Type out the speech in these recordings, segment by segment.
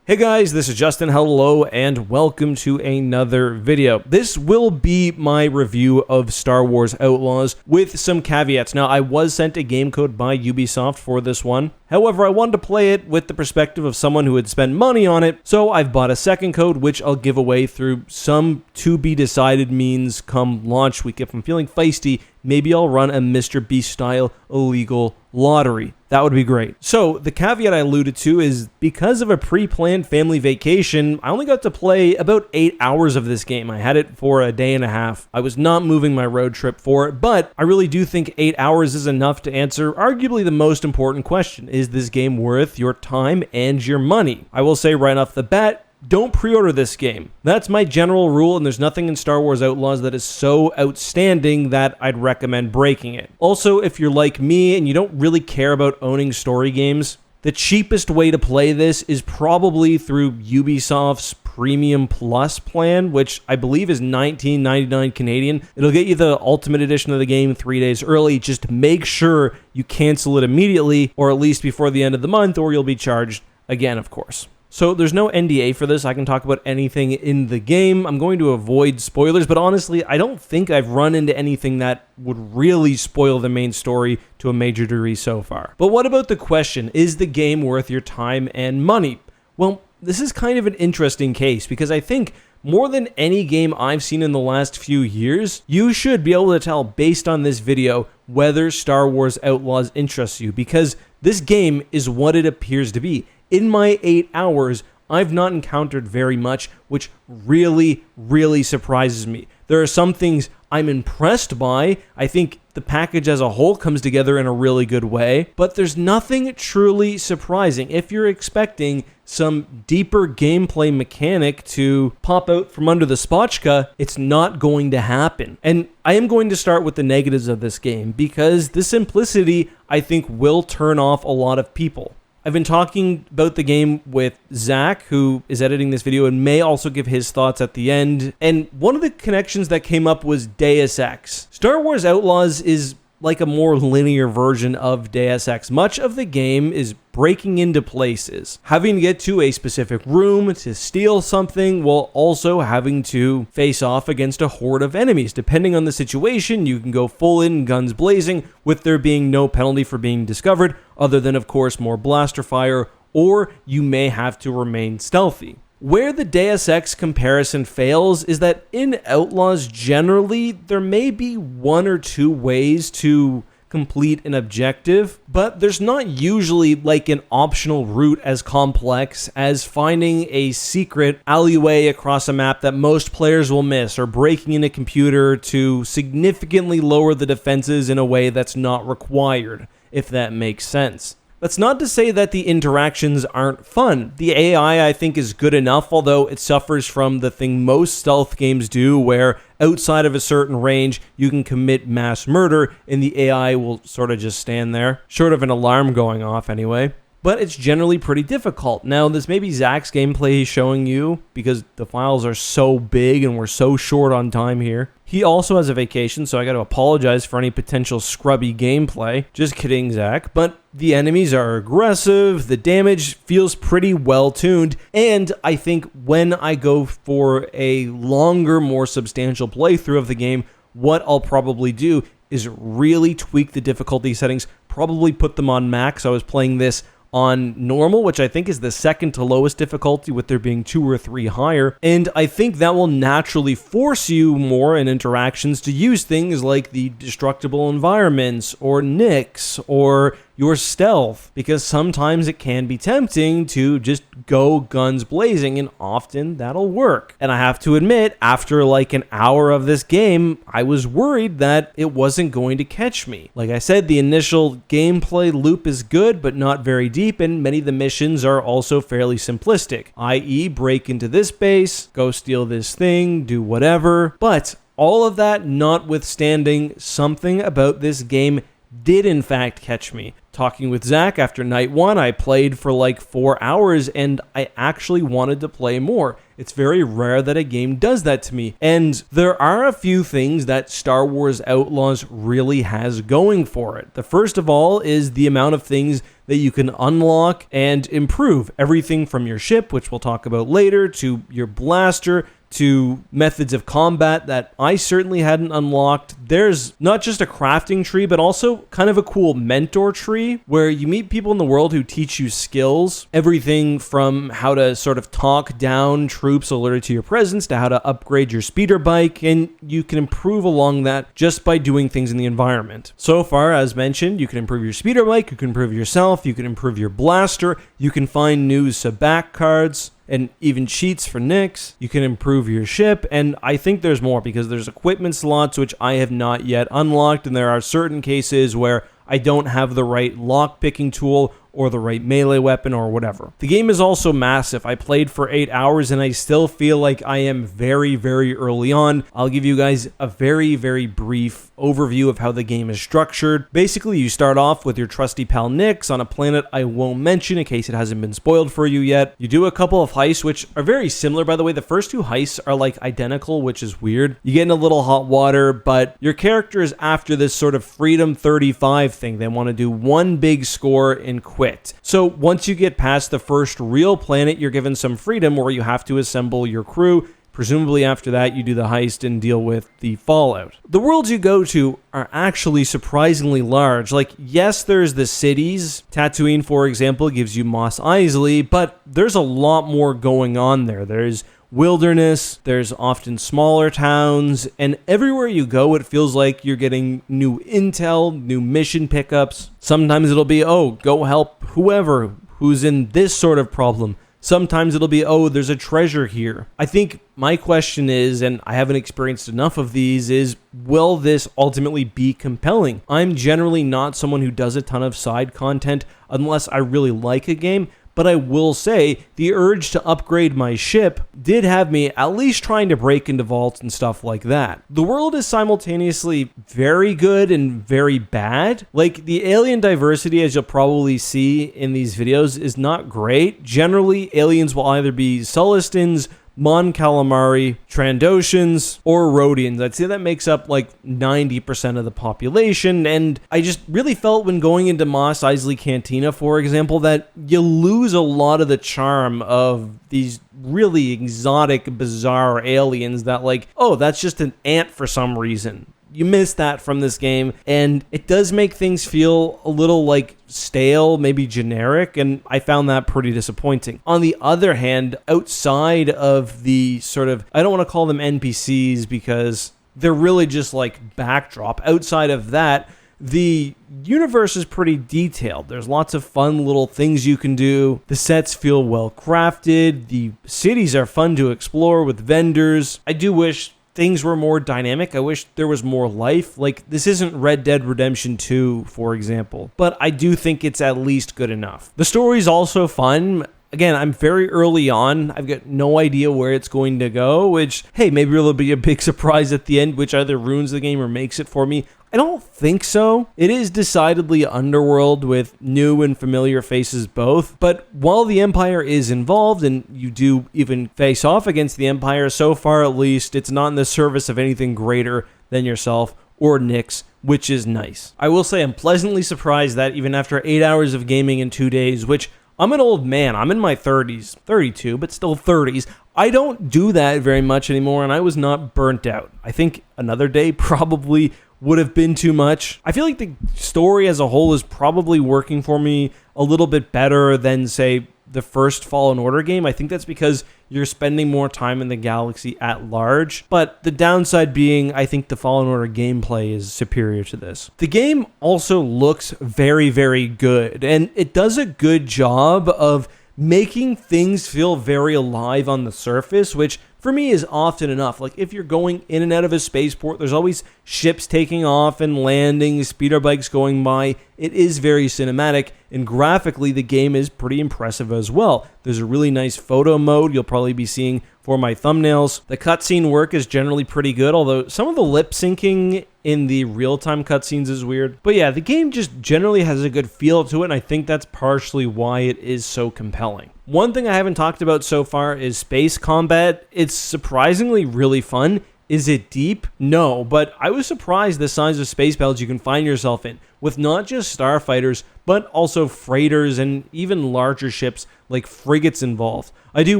Hey guys, this is Justin. Hello and welcome to another video. This will be my review of Star Wars Outlaws with some caveats. Now, I was sent a game code by Ubisoft for this one. However, I wanted to play it with the perspective of someone who had spent money on it, so I've bought a second code, which I'll give away through some to-be-decided means come launch week. If I'm feeling feisty, maybe I'll run a Mr. Beast-style illegal lottery. That would be great. So, the caveat I alluded to is because of a pre-planned family vacation, I only got to play about 8 hours of this game. I had it for a day and a half. I was not moving my road trip for it, but I really do think 8 hours is enough to answer arguably the most important question. Is this game worth your time and your money? I will say right off the bat, don't pre-order this game. That's my general rule, and there's nothing in Star Wars Outlaws that is so outstanding that I'd recommend breaking it. Also, if you're like me and you don't really care about owning story games, the cheapest way to play this is probably through Ubisoft's Premium Plus plan, which I believe is $19.99 Canadian. It'll get you the Ultimate Edition of the game 3 days early. Just make sure you cancel it immediately, or at least before the end of the month, or you'll be charged again, of course. So there's no NDA for this. I can talk about anything in the game. I'm going to avoid spoilers, but honestly, I don't think I've run into anything that would really spoil the main story to a major degree so far. But what about the question, is the game worth your time and money? Well, this is kind of an interesting case because I think more than any game I've seen in the last few years, you should be able to tell based on this video whether Star Wars Outlaws interests you, because this game is what it appears to be. In my 8 hours, I've not encountered very much, which really, really surprises me. There are some things I'm impressed by. I think the package as a whole comes together in a really good way, but there's nothing truly surprising. If you're expecting some deeper gameplay mechanic to pop out from under the spotchka, it's not going to happen. And I am going to start with the negatives of this game because the simplicity, I think, will turn off a lot of people. I've been talking about the game with Zach, who is editing this video and may also give his thoughts at the end. And one of the connections that came up was Deus Ex. Star Wars Outlaws is like a more linear version of Deus Ex. Much of the game is breaking into places, having to get to a specific room to steal something, while also having to face off against a horde of enemies. Depending on the situation, you can go full in, guns blazing, with there being no penalty for being discovered, other than, of course, more blaster fire, or you may have to remain stealthy. Where the Deus Ex comparison fails is that in Outlaws, generally, there may be one or two ways to complete an objective, but there's not usually like an optional route as complex as finding a secret alleyway across a map that most players will miss, or breaking in a computer to significantly lower the defenses in a way that's not required, if that makes sense. That's not to say that the interactions aren't fun. The AI, I think, is good enough, although it suffers from the thing most stealth games do, where outside of a certain range, you can commit mass murder, and the AI will sort of just stand there, short of an alarm going off anyway. But it's generally pretty difficult. Now, this may be Zach's gameplay he's showing you, because the files are so big and we're so short on time here. He also has a vacation, so I gotta apologize for any potential scrubby gameplay. Just kidding, Zach. But the enemies are aggressive, the damage feels pretty well tuned, and I think when I go for a longer, more substantial playthrough of the game, what I'll probably do is really tweak the difficulty settings, probably put them on max. I was playing this on normal, which I think is the second to lowest difficulty, with there being 2 or 3 higher. And I think that will naturally force you more in interactions to use things like the destructible environments, or nicks, or your stealth, because sometimes it can be tempting to just go guns blazing, and often that'll work. And I have to admit, after like an hour of this game, I was worried that it wasn't going to catch me. Like I said, the initial gameplay loop is good, but not very deep, and many of the missions are also fairly simplistic, i.e. break into this base, go steal this thing, do whatever. But all of that notwithstanding, something about this game did in fact catch me. Talking with Zach after night 1, I played for like 4 hours and I actually wanted to play more. It's very rare that a game does that to me. And there are a few things that Star Wars Outlaws really has going for it. The first of all is the amount of things that you can unlock and improve. Everything from your ship, which we'll talk about later, to your blaster, to methods of combat that I certainly hadn't unlocked. There's not just a crafting tree, but also kind of a cool mentor tree where you meet people in the world who teach you skills. Everything from how to sort of talk down troops alerted to your presence to how to upgrade your speeder bike, and you can improve along that just by doing things in the environment. So far, as mentioned, you can improve your speeder bike, you can improve yourself, you can improve your blaster, you can find new sabacc cards, and even cheats for Nix. You can improve your ship, and I think there's more because there's equipment slots which I have not yet unlocked, and there are certain cases where I don't have the right lock-picking tool or the right melee weapon or whatever. The game is also massive. I played for 8 hours and I still feel like I am very, very early on. I'll give you guys a very, very brief overview of how the game is structured. Basically, you start off with your trusty pal Nix on a planet I won't mention in case it hasn't been spoiled for you yet. You do a couple of heists, which are very similar, by the way. The first two heists are like identical, which is weird. You get in a little hot water, but your character is after this sort of Freedom 35 thing. They want to do one big score and quit. So once you get past the first real planet, you're given some freedom where you have to assemble your crew. Presumably after that, you do the heist and deal with the fallout. The worlds you go to are actually surprisingly large. Like, yes, there's the cities. Tatooine, for example, gives you Mos Eisley, but there's a lot more going on there. There's wilderness, there's often smaller towns, and everywhere you go, it feels like you're getting new intel, new mission pickups. Sometimes it'll be, oh, go help whoever who's in this sort of problem. Sometimes it'll be, oh, there's a treasure here. I think my question is, and I haven't experienced enough of these, is will this ultimately be compelling? I'm generally not someone who does a ton of side content unless I really like a game, but I will say the urge to upgrade my ship did have me at least trying to break into vaults and stuff like that. The world is simultaneously very good and very bad. Like, the alien diversity, as you'll probably see in these videos, is not great. Generally, aliens will either be Sullustans, Mon Calamari, Trandoshans, or Rhodians. I'd say that makes up like 90% of the population, and I just really felt when going into Mos Eisley Cantina, for example, that you lose a lot of the charm of these really exotic, bizarre aliens that, like, oh, that's just an ant for some reason. You miss that from this game, and it does make things feel a little like stale, maybe generic, and I found that pretty disappointing. On the other hand, outside of the sort of, I don't want to call them NPCs because they're really just like backdrop. Outside of that, the universe is pretty detailed. There's lots of fun little things you can do. The sets feel well crafted. The cities are fun to explore with vendors. I do wish things were more dynamic. I wish there was more life. Like, this isn't Red Dead Redemption 2, for example, but I do think it's at least good enough. The story's also fun. Again, I'm very early on. I've got no idea where it's going to go, which, hey, maybe it'll be a big surprise at the end, which either ruins the game or makes it for me. I don't think so. It is decidedly underworld with new and familiar faces both, but while the Empire is involved and you do even face off against the Empire, so far at least, it's not in the service of anything greater than yourself or Nix, which is nice. I will say I'm pleasantly surprised that even after 8 hours of gaming in 2 days, which I'm an old man, I'm in my 30s, 32, but still 30s, I don't do that very much anymore, and I was not burnt out. I think another day probably would have been too much. I feel like the story as a whole is probably working for me a little bit better than, say, the first Fallen Order game. I think that's because you're spending more time in the galaxy at large. But the downside being, I think the Fallen Order gameplay is superior to this. The game also looks very, very good, and it does a good job of making things feel very alive on the surface, which for me is often enough. Like, if you're going in and out of a spaceport, there's always ships taking off and landing, speeder bikes going by. It is very cinematic, and graphically the game is pretty impressive as well. There's a really nice photo mode you'll probably be seeing for my thumbnails. The cutscene work is generally pretty good, although some of the lip syncing in the real-time cutscenes is weird. But yeah, the game just generally has a good feel to it, and I think that's partially why it is so compelling. One thing I haven't talked about so far is space combat. It's surprisingly really fun. Is it deep? No, but I was surprised the size of space battles you can find yourself in, with not just starfighters, but also freighters and even larger ships like frigates involved. I do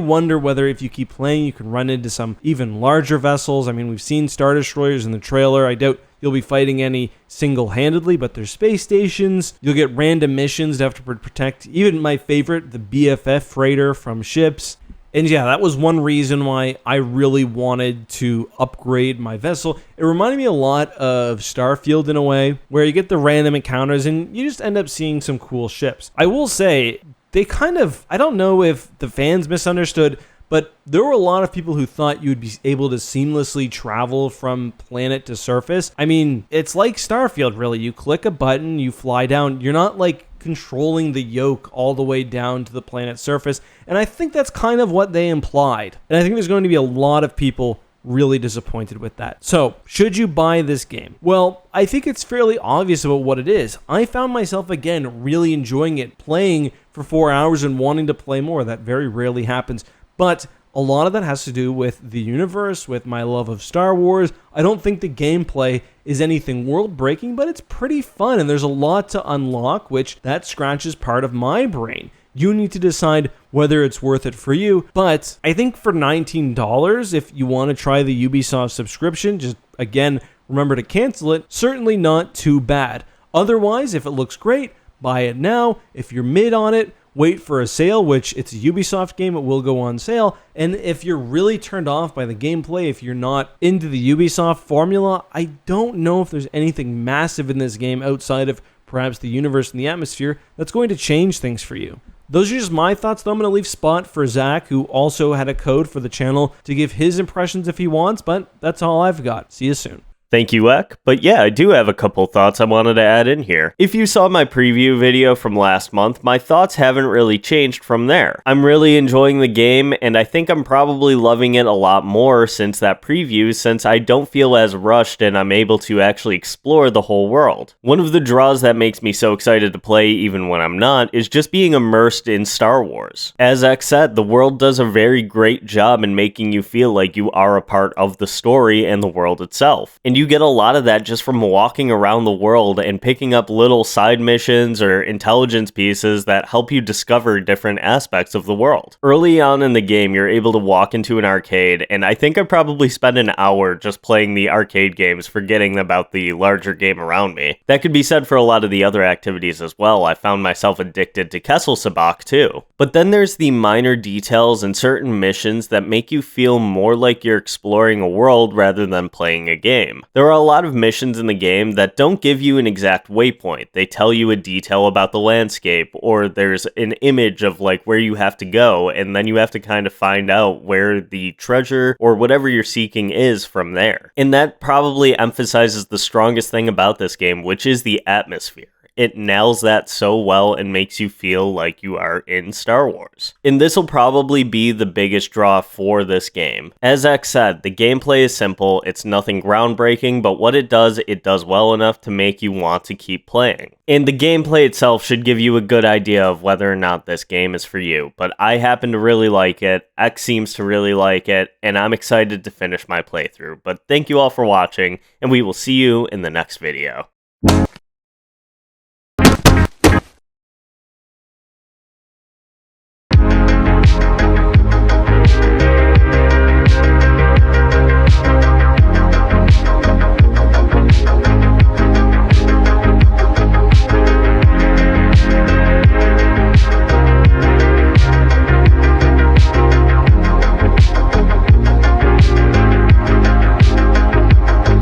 wonder whether if you keep playing, you can run into some even larger vessels. I mean, we've seen Star Destroyers in the trailer. I doubt you'll be fighting any single-handedly, but there's space stations. You'll get random missions to have to protect, even my favorite, the BFF freighter from ships. And yeah, that was one reason why I really wanted to upgrade my vessel. It reminded me a lot of Starfield in a way, where you get the random encounters and you just end up seeing some cool ships. I will say, I don't know if the fans misunderstood, but there were a lot of people who thought you would be able to seamlessly travel from planet to surface. I mean, it's like Starfield, really. You click a button, you fly down. You're not like controlling the yoke all the way down to the planet's surface. And I think that's kind of what they implied. And I think there's going to be a lot of people really disappointed with that. So, should you buy this game? Well, I think it's fairly obvious about what it is. I found myself, again, really enjoying it, playing for 4 hours and wanting to play more. That very rarely happens. But a lot of that has to do with the universe, with my love of Star Wars. I don't think the gameplay is anything world-breaking, but it's pretty fun, and there's a lot to unlock, which that scratches part of my brain. You need to decide whether it's worth it for you, but I think for $19, if you want to try the Ubisoft subscription, just, again, remember to cancel it, certainly not too bad. Otherwise, if it looks great, buy it now. If you're mid on it, wait for a sale, which it's a Ubisoft game, it will go on sale. And if you're really turned off by the gameplay, if you're not into the Ubisoft formula, I don't know if there's anything massive in this game outside of perhaps the universe and the atmosphere that's going to change things for you. Those are just my thoughts, though. I'm going to leave spot for Zach, who also had a code for the channel, to give his impressions if he wants, but that's all I've got. See you soon. Thank you, Ek. But yeah, I do have a couple thoughts I wanted to add in here. If you saw my preview video from last month, my thoughts haven't really changed from there. I'm really enjoying the game, and I think I'm probably loving it a lot more since that preview, since I don't feel as rushed and I'm able to actually explore the whole world. One of the draws that makes me so excited to play even when I'm not is just being immersed in Star Wars. As Ek said, the world does a very great job in making you feel like you are a part of the story and the world itself. And you get a lot of that just from walking around the world and picking up little side missions or intelligence pieces that help you discover different aspects of the world. Early on in the game, you're able to walk into an arcade, and I think I probably spent an hour just playing the arcade games, forgetting about the larger game around me. That could be said for a lot of the other activities as well. I found myself addicted to Kessel Sabak too. But then there's the minor details and certain missions that make you feel more like you're exploring a world rather than playing a game. There are a lot of missions in the game that don't give you an exact waypoint. They tell you a detail about the landscape, or there's an image of like where you have to go, and then you have to kind of find out where the treasure or whatever you're seeking is from there. And that probably emphasizes the strongest thing about this game, which is the atmosphere. It nails that so well and makes you feel like you are in Star Wars. And this will probably be the biggest draw for this game. As Ek said, the gameplay is simple, it's nothing groundbreaking, but what it does well enough to make you want to keep playing. And the gameplay itself should give you a good idea of whether or not this game is for you. But I happen to really like it, Ek seems to really like it, and I'm excited to finish my playthrough. But thank you all for watching, and we will see you in the next video.